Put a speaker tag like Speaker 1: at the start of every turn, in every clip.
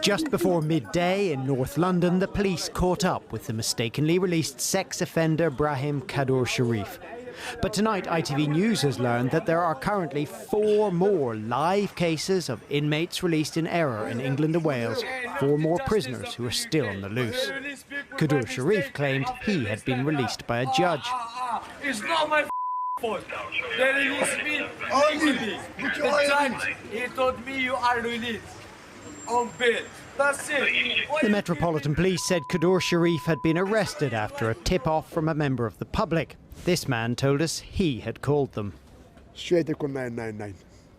Speaker 1: Just before midday in North London, the police caught up with the mistakenly released sex offender Brahim Kaddour-Cherif. But tonight, ITV News has learned that there are currently 4 more live cases of inmates released in error in England and Wales, 4 more prisoners who are still on the loose. Kaddour-Cherif claimed he had been released by a judge.
Speaker 2: It's not my fault. They released me legally. The judge, he told me you are released on bail. That's it.
Speaker 1: The Metropolitan Police said Kaddour-Cherif had been arrested after a tip-off from a member of the public. This man told us he had called them.
Speaker 3: Straight to call 999.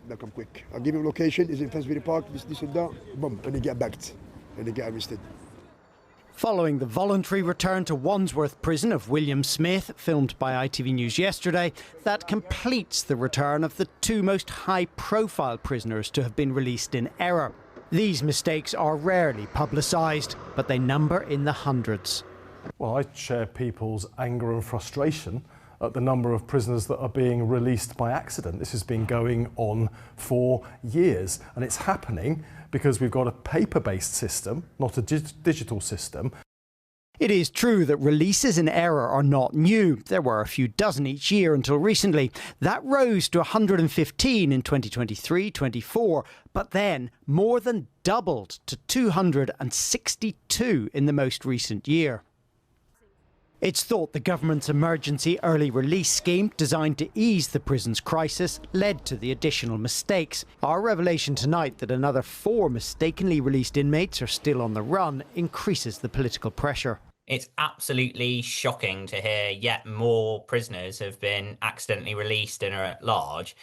Speaker 3: They'll come quick. I'll give him location. He's in Finsbury Park. This and that. Boom. And they get backed. And they get arrested.
Speaker 1: Following the voluntary return to Wandsworth Prison of William Smith, filmed by ITV News yesterday, that completes the return of the 2 most high-profile prisoners to have been released in error. These mistakes are rarely publicised, but they number in the hundreds.
Speaker 4: Well, I share people's anger and frustration at the number of prisoners that are being released by accident. This has been going on for years, and it's happening because we've got a paper-based system, not a digital system.
Speaker 1: It is true that releases in error are not new. There were a few dozen each year until recently. That rose to 115 in 2023-24, but then more than doubled to 262 in the most recent year. It's thought the government's emergency early release scheme, designed to ease the prison's crisis, led to the additional mistakes. Our revelation tonight that another 4 mistakenly released inmates are still on the run increases the political pressure.
Speaker 5: It's absolutely shocking to hear yet more prisoners have been accidentally released and are at large.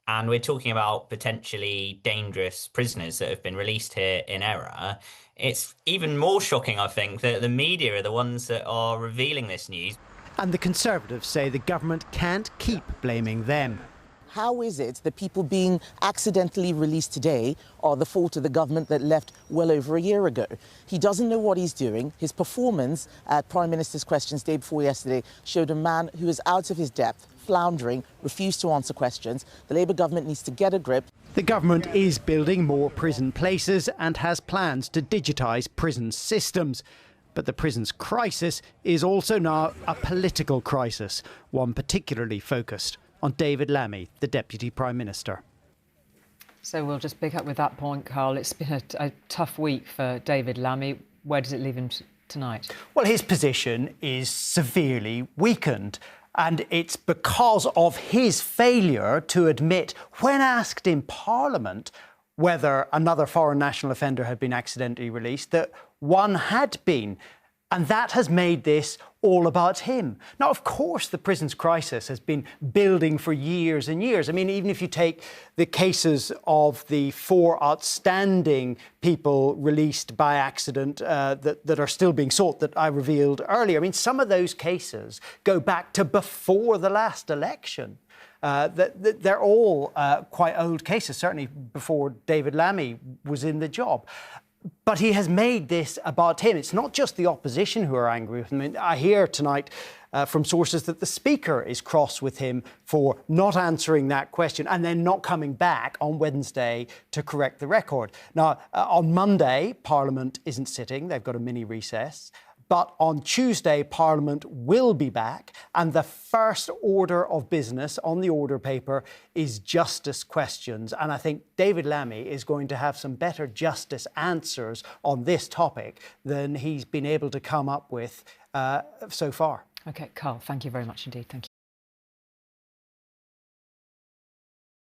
Speaker 5: And we're talking about potentially dangerous prisoners that have been released here in error. It's even more shocking, I think, that the media are the ones that are revealing this news.
Speaker 1: And the Conservatives say the government can't keep blaming them.
Speaker 6: How is it that people being accidentally released today are the fault of the government that left well over a year ago? He doesn't know what he's doing. His performance at Prime Minister's Questions day before yesterday showed a man who is out of his depth, floundering, refused to answer questions. The Labour government needs to get a grip.
Speaker 1: The government is building more prison places and has plans to digitise prison systems. But the prison's crisis is also now a political crisis, one particularly focused on David Lammy, the Deputy Prime Minister.
Speaker 7: So we'll just pick up with that point, Carl. It's been a tough week for David Lammy. Where does it leave him tonight?
Speaker 1: Well, his position is severely weakened. And it's because of his failure to admit, when asked in Parliament whether another foreign national offender had been accidentally released, that one had been. And that has made this all about him. Now, of course, the prison's crisis has been building for years and years. I mean, even if you take the cases of the 4 outstanding people released by accident that are still being sought that I revealed earlier, I mean, some of those cases go back to before the last election. They're all quite old cases, certainly before David Lammy was in the job. But he has made this about him. It's not just the opposition who are angry with him. I mean, I hear tonight from sources that the Speaker is cross with him for not answering that question and then not coming back on Wednesday to correct the record. Now, on Monday, Parliament isn't sitting. They've got a mini recess. But on Tuesday, Parliament will be back, and the first order of business on the order paper is justice questions. And I think David Lammy is going to have some better justice answers on this topic than he's been able to come up with so far.
Speaker 7: OK, Carl, thank you very much indeed. Thank you.